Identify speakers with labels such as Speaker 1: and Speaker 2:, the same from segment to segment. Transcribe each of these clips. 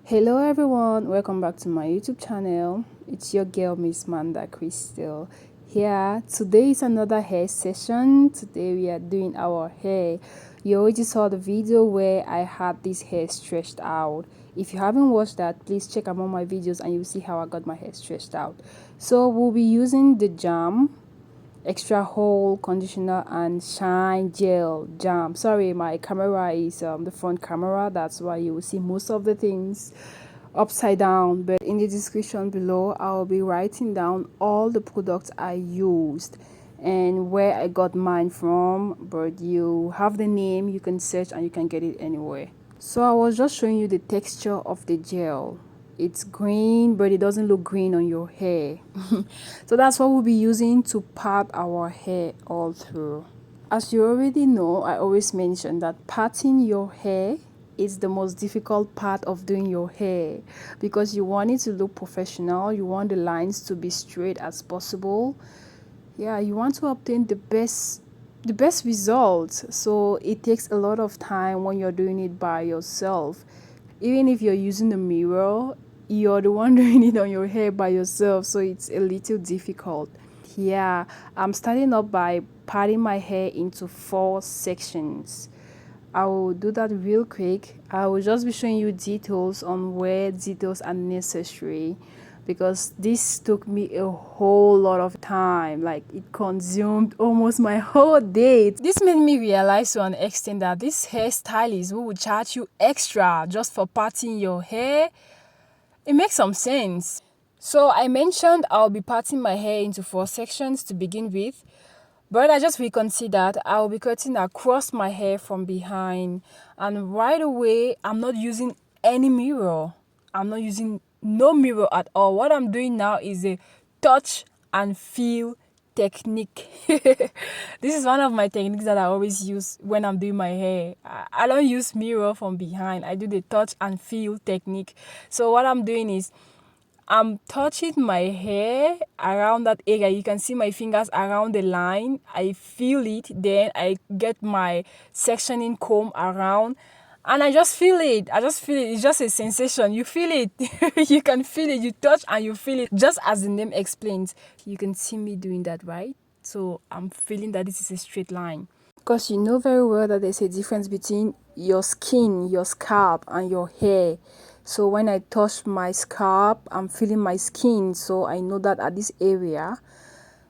Speaker 1: Hello everyone, welcome back to my YouTube channel. It's your girl Miss Manda Crystal here. Today is another hair session. Today we are doing our hair. You already saw the video where I had this hair stretched out. If you haven't watched that, please check among my videos and you'll see how I got my hair stretched out. So we'll be using the jam, extra hold conditioner, and shine gel jam. Sorry, my camera is the front camera, that's why you will see most of the things upside down, but in the description below I'll be writing down all the products I used and where I got mine from, but you have the name, you can search and you can get it anywhere. So I was just showing you the texture of the gel. It's green, but it doesn't look green on your hair. So that's what we'll be using to part our hair all through. As you already know, I always mention that parting your hair is the most difficult part of doing your hair because you want it to look professional, you want the lines to be straight as possible. Yeah, you want to obtain the best results. So it takes a lot of time when you're doing it by yourself. Even if you're using a mirror, you're the one doing it on your hair by yourself, so it's a little difficult. Yeah, I'm starting up by parting my hair into 4 sections. I will do that real quick. I will just be showing you details on where details are necessary because this took me a whole lot of time. Like, it consumed almost my whole day. This made me realize to an extent that this hairstylist who would charge you extra just for parting your hair, it makes some sense. So I mentioned I'll be parting my hair into 4 sections to begin with. But I just reconsidered. I'll be cutting across my hair from behind. And right away, I'm not using any mirror. I'm not using no mirror at all. What I'm doing now is a touch and feel technique. This is one of my techniques that I always use when I'm doing my hair. I don't use mirror from behind. I do the touch and feel technique. So what I'm doing is I'm touching my hair around that area. You can see my fingers around the line. I feel it. Then I get my sectioning comb around and I just feel it. It's just a sensation. You feel it. You can feel it. You touch and you feel it. Just as the name explains. You can see me doing that, right? So I'm feeling that this is a straight line. Because you know very well that there's a difference between your skin, your scalp, and your hair. So when I touch my scalp, I'm feeling my skin. So I know that at this area,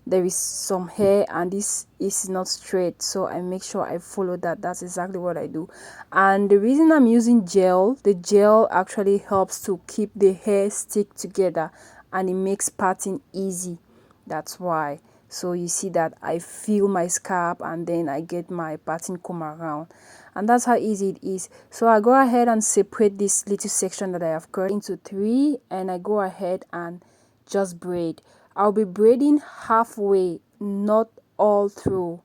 Speaker 1: there is some hair and this is not straight. So I make sure I follow that. That's exactly what I do. And the reason I'm using gel, the gel actually helps to keep the hair stick together and it makes parting easy. That's why. So you see that I feel my scalp and then I get my parting comb around, and that's how easy it is. So I go ahead and separate this little section that I have cut into 3 and I go ahead and just braid. I'll be braiding halfway, not all through,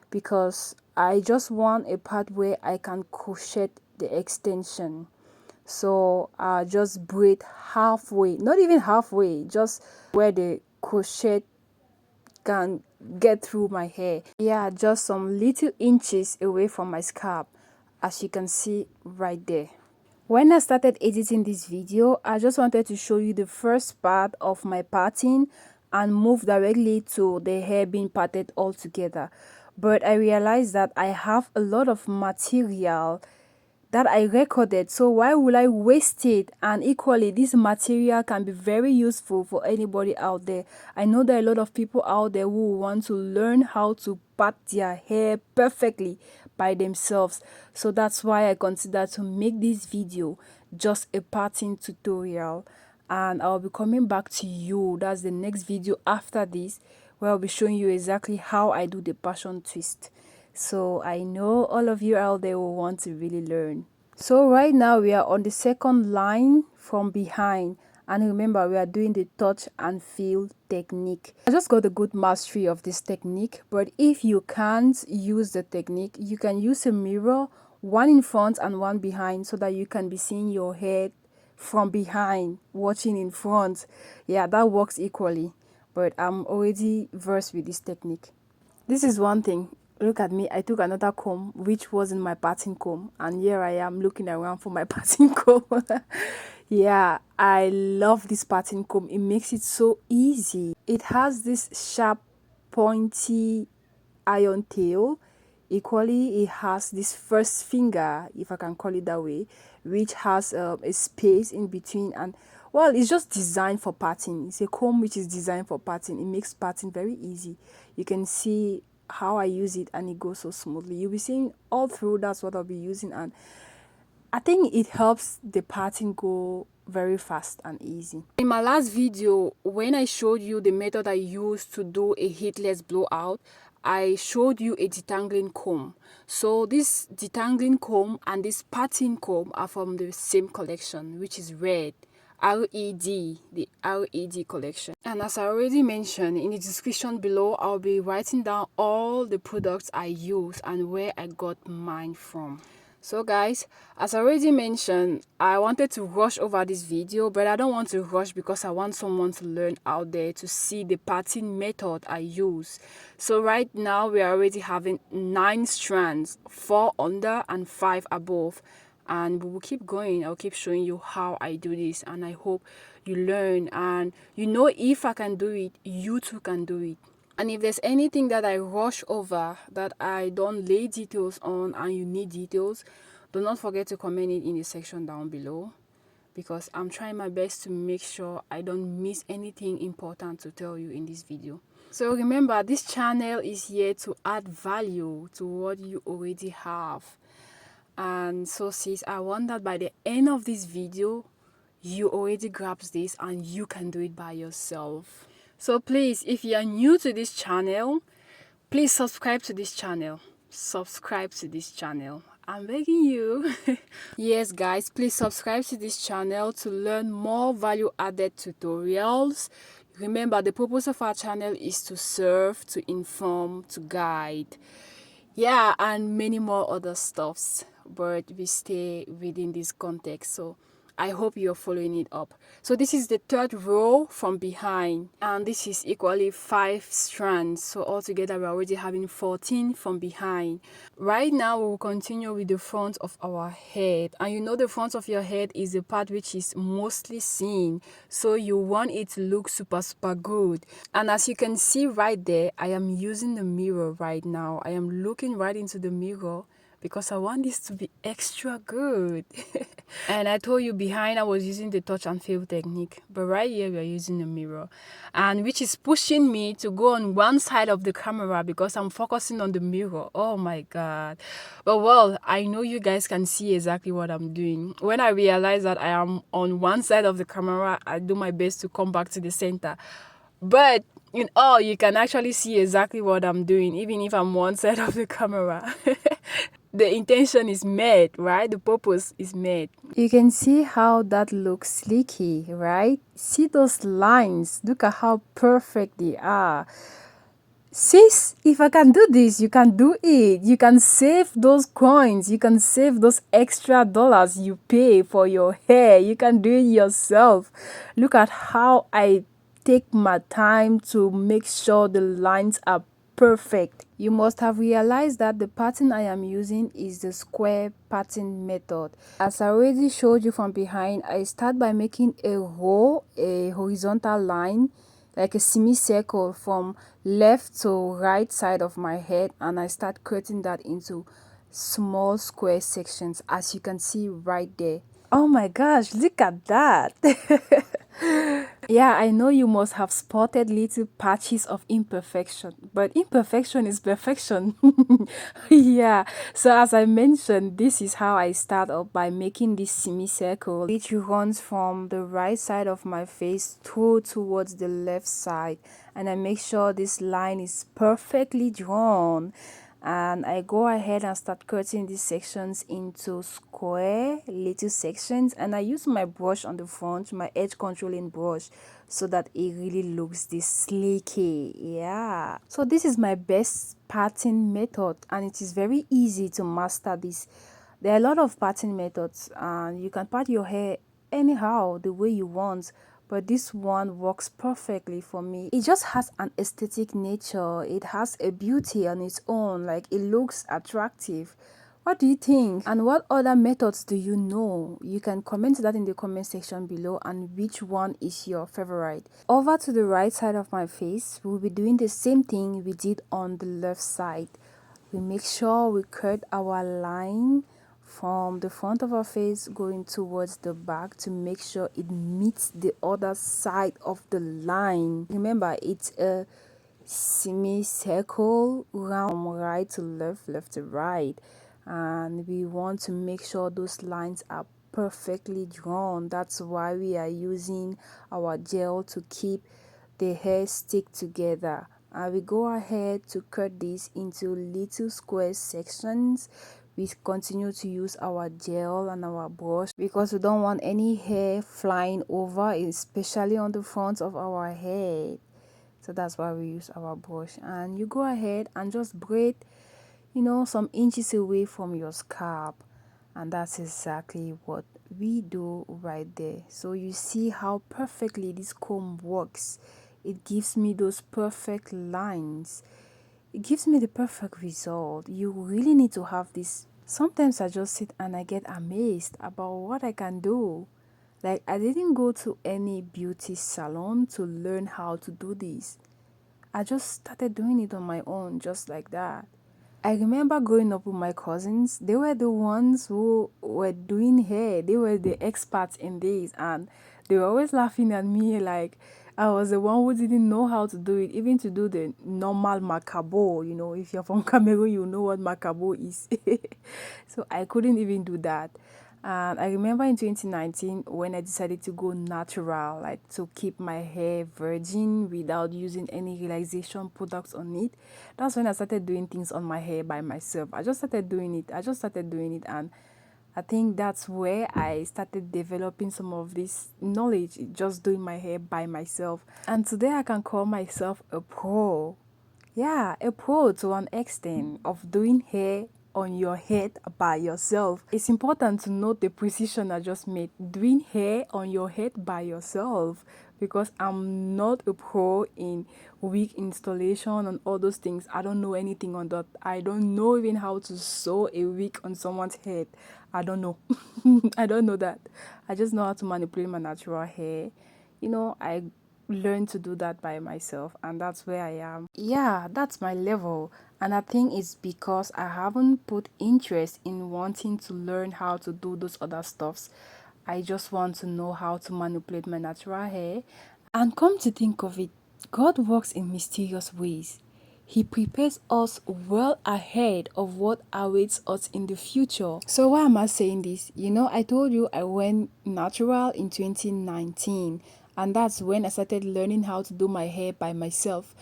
Speaker 1: because I just want a part where I can crochet the extension. So I just braid halfway, not even halfway, just where the crochet can get through my hair. Yeah, just some little inches away from my scalp, as you can see right there. When I started editing this video, I just wanted to show you the first part of my parting and move directly to the hair being parted all together. But I realized that I have a lot of material that I recorded, so why would I waste it? And equally, this material can be very useful for anybody out there. I know there are a lot of people out there who want to learn how to part their hair perfectly by themselves. So that's why I consider to make this video just a parting tutorial, and I'll be coming back to you. That's the next video after this, where I'll be showing you exactly how I do the passion twist. So I know all of you out there will want to really learn. So right now we are on the second line from behind, and remember we are doing the touch and feel technique. I just got a good mastery of this technique, but if you can't use the technique, you can use a mirror, one in front and one behind, so that you can be seeing your head from behind, watching in front. Yeah, that works equally, but I'm already versed with this technique. This is one thing. Look at me, I took another comb which wasn't my parting comb, and here I am looking around for my parting comb. Yeah, I love this parting comb. It makes it so easy. It has this sharp pointy iron tail. Equally, it has this first finger, if I can call it that way, which has a space in between. And well, it's just designed for parting. It's a comb which is designed for parting. It makes parting very easy. You can see how I use it, and it goes so smoothly. You'll be seeing all through. That's what I'll be using, and I think it helps the parting go very fast and easy. In my last video, when I showed you the method I used to do a heatless blowout, I showed you a detangling comb. So this detangling comb and this parting comb are from the same collection, which is red. RED, the RED collection. And as I already mentioned, in the description below, I'll be writing down all the products I use and where I got mine from. So guys, as I already mentioned, I wanted to rush over this video, but I don't want to rush because I want someone to learn out there to see the parting method I use. So right now we are already having 9 strands, 4 under and 5 above. And we will keep going. I'll keep showing you how I do this, and I hope you learn, and you know, if I can do it, you too can do it. And if there's anything that I rush over, that I don't lay details on, and you need details, do not forget to comment it in the section down below, because I'm trying my best to make sure I don't miss anything important to tell you in this video. So remember, this channel is here to add value to what you already have. And so sis, I want that by the end of this video, you already grasp this and you can do it by yourself. So please, if you are new to this channel, please subscribe to this channel. Subscribe to this channel. I'm begging you. Yes guys, please subscribe to this channel to learn more value added tutorials. Remember, the purpose of our channel is to serve, to inform, to guide. Yeah, and many more other stuffs, but we stay within this context. So I hope you're following it up. So this is the 3rd row from behind, and this is equally 5 strands. So altogether we're already having 14 from behind. Right now we will continue with the front of our head, and you know, the front of your head is the part which is mostly seen, so you want it to look super good. And as you can see right there, I am using the mirror right now. I am looking right into the mirror because I want this to be extra good. And I told you behind I was using the touch and feel technique, but right here we are using the mirror, and which is pushing me to go on one side of the camera because I'm focusing on the mirror. Oh my god. But well, I know you guys can see exactly what I'm doing. When I realize that I am on one side of the camera, I do my best to come back to the center. But in all, you can actually see exactly what I'm doing, even if I'm one side of the camera. The intention is met, right? The purpose is met. You can see how that looks sleeky, right? See those lines. Look at how perfect they are. Sis, if I can do this, you can do it. You can save those coins. You can save those extra dollars you pay for your hair. You can do it yourself. Look at how I take my time to make sure the lines are perfect. You must have realized that the pattern I am using is the square pattern method. As I already showed you from behind, I start by making a row, a horizontal line, like a semicircle from left to right side of my head, and I start cutting that into small square sections, as you can see right there. Oh my gosh, look at that. Yeah, I know you must have spotted little patches of imperfection, but imperfection is perfection. Yeah, so as I mentioned, this is how I start up, by making this semicircle which runs from the right side of my face through towards the left side, and I make sure this line is perfectly drawn. And I go ahead and start cutting these sections into square little sections, and I use my brush on the front, my edge controlling brush, so that it really looks this sleeky. Yeah, so this is my best parting method, and it is very easy to master this. There are a lot of parting methods, and you can part your hair anyhow, the way you want, but this one works perfectly for me. It just has an aesthetic nature. It has a beauty on its own, like it looks attractive. What do you think? And what other methods do you know? You can comment that in the comment section below, and which one is your favorite. Over to the right side of my face, we'll be doing the same thing we did on the left side. We make sure we cut our line from the front of our face going towards the back to make sure it meets the other side of the line. Remember, it's a semicircle, round from right to left, left to right, and we want to make sure those lines are perfectly drawn. That's why we are using our gel to keep the hair stick together. And we go ahead to cut this into little square sections. We continue to use our gel and our brush because we don't want any hair flying over, especially on the front of our head. So that's why we use our brush. And you go ahead and just braid, some inches away from your scalp. And that's exactly what we do right there. So you see how perfectly this comb works. It gives me those perfect lines. It gives me the perfect result. You really need to have this. Sometimes I just sit and I get amazed about what I can do. Like, I didn't go to any beauty salon to learn how to do this. I just started doing it on my own, just like that. I remember growing up with my cousins. They were the ones who were doing hair. They were the experts in this, and they were always laughing at me like I was the one who didn't know how to do it, even to do the normal macabo. If you're from Cameroon, you know what macabo is. So I couldn't even do that. And I remember in 2019 when I decided to go natural, like to keep my hair virgin without using any relaxation products on it. That's when I started doing things on my hair by myself. I just started doing it, and I think that's where I started developing some of this knowledge, just doing my hair by myself. And today I can call myself a pro. Yeah, a pro to an extent of doing hair on your head by yourself. It's important to note the precision I just made. Doing hair on your head by yourself, because I'm not a pro in wig installation and all those things. I don't know anything on that. I don't know even how to sew a wig on someone's head. I don't know. I don't know that. I just know how to manipulate my natural hair. I learned to do that by myself, and that's where I am. Yeah, that's my level. And I think it's because I haven't put interest in wanting to learn how to do those other stuffs. I just want to know how to manipulate my natural hair. And come to think of it, God works in mysterious ways. He prepares us well ahead of what awaits us in the future. So why am I saying this? I told you I went natural in 2019, and that's when I started learning how to do my hair by myself.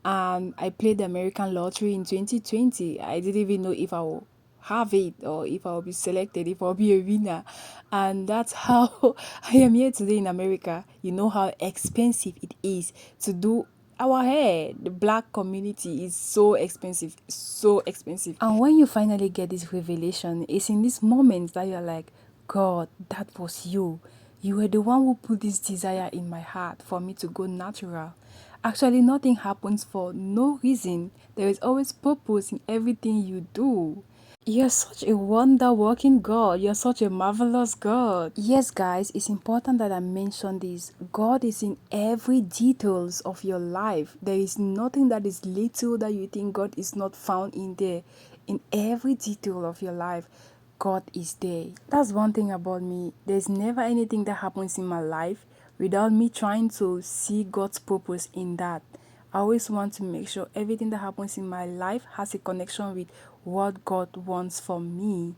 Speaker 1: And I played the American lottery in 2020. I didn't even know if I will have it or if I'll be selected, if I'll be a winner. And that's how I am here today in America. You know how expensive it is to do our hair. The black community is so expensive, so expensive. And when you finally get this revelation, it's in this moment that you're like, God, that was you. You were the one who put this desire in my heart for me to go natural. Actually, nothing happens for no reason. There is always purpose in everything you do. You're such a wonder working God. You're such a marvelous God. Yes, guys, it's important that I mention this. God is in every details of your life. There is nothing that is little that you think God is not found in there. In every detail of your life, God is there. That's one thing about me. There's never anything that happens in my life without me trying to see God's purpose in that. I always want to make sure everything that happens in my life has a connection with what God wants for me.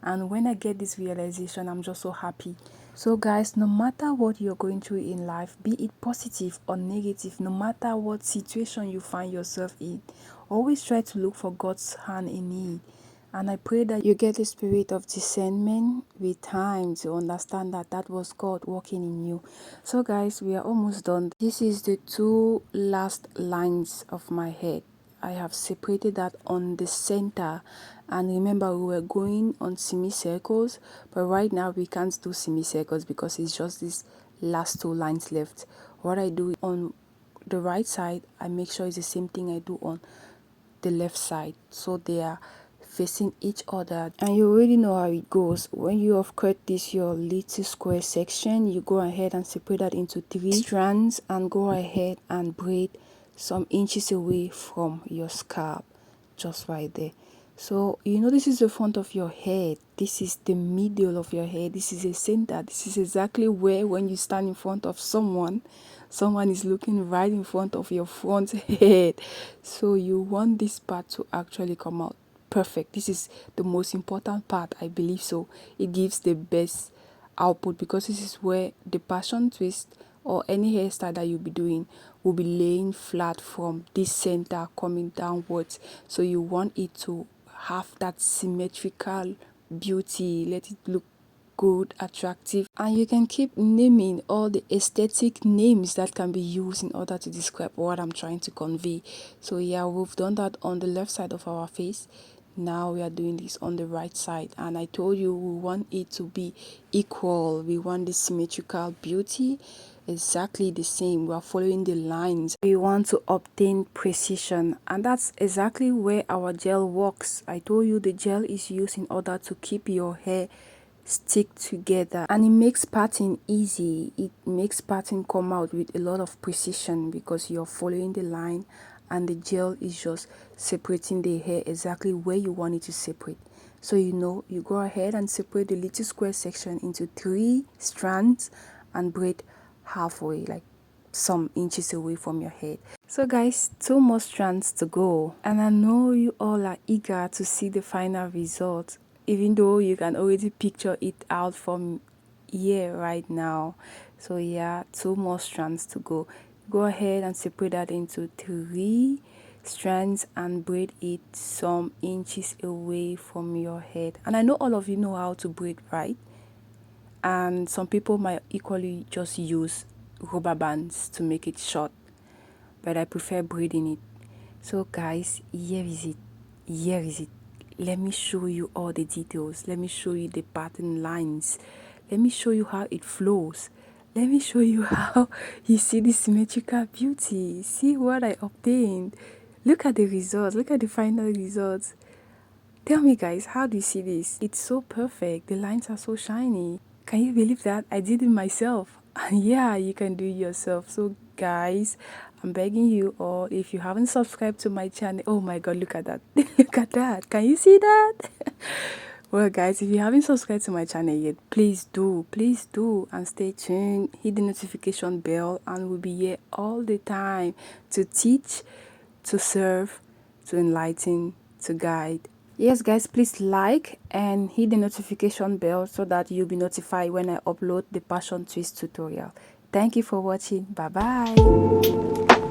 Speaker 1: And when I get this realization, I'm just so happy. So guys, no matter what you're going through in life, be it positive or negative, no matter what situation you find yourself in, always try to look for God's hand in it. And I pray that you get the spirit of discernment with time to understand that that was God working in you. So guys, we are almost done. This is the two last lines of my head. I have separated that on the center. And remember, we were going on semicircles, but right now we can't do semicircles because it's just this last 2 lines left. What I do on the right side, I make sure it's the same thing I do on the left side, so they are facing each other. And you already know how it goes. When you have cut this your little square section, you go ahead and separate that into 3 strands and go ahead and braid some inches away from your scalp, just right there. So you know, this is the front of your head, this is the middle of your head, this is the center, this is exactly where when you stand in front of someone is looking right in front of your front head. So you want this part to actually come out perfect. This is the most important part, I believe. So it gives the best output, because this is where the passion twist or any hairstyle that you'll be doing will be laying flat from this center coming downwards. So you want it to have that symmetrical beauty, let it look good, attractive, and you can keep naming all the aesthetic names that can be used in order to describe what I'm trying to convey. So yeah, we've done that on the left side of our face. Now we are doing this on the right side, and I told you we want it to be equal. We want the symmetrical beauty exactly the same. We are following the lines. We want to obtain precision, and that's exactly where our gel works. I told you the gel is used in order to keep your hair stick together, and it makes parting easy. It makes parting come out with a lot of precision because you're following the line and the gel is just separating the hair exactly where you want it to separate. So you know, you go ahead and separate the little square section into 3 strands and braid halfway, like some inches away from your head. So guys, 2 more strands to go, and I know you all are eager to see the final result, even though you can already picture it out from here right now. So yeah, 2 more strands to go. Go ahead and separate that into 3 strands and braid it some inches away from your head. And I know all of you know how to braid, right? And some people might equally just use rubber bands to make it short, but I prefer braiding it. So guys, here is it. Here is it. Let me show you all the details. Let me show you the pattern lines. Let me show you how it flows. Let me show you how you see the symmetrical beauty. See what I obtained. Look at the results. Look at the final results. Tell me guys, how do you see this? It's so perfect. The lines are so shiny. Can you believe that? I did it myself. And yeah, you can do it yourself. So guys, I'm begging you all, if you haven't subscribed to my channel, oh my god, look at that. Look at that. Can you see that? Well guys, if you haven't subscribed to my channel yet, please do, and stay tuned. Hit the notification bell, and we'll be here all the time to teach, to serve, to enlighten, to guide. Yes guys, please like and hit the notification bell so that you'll be notified when I upload the passion twist tutorial. Thank you for watching. Bye bye.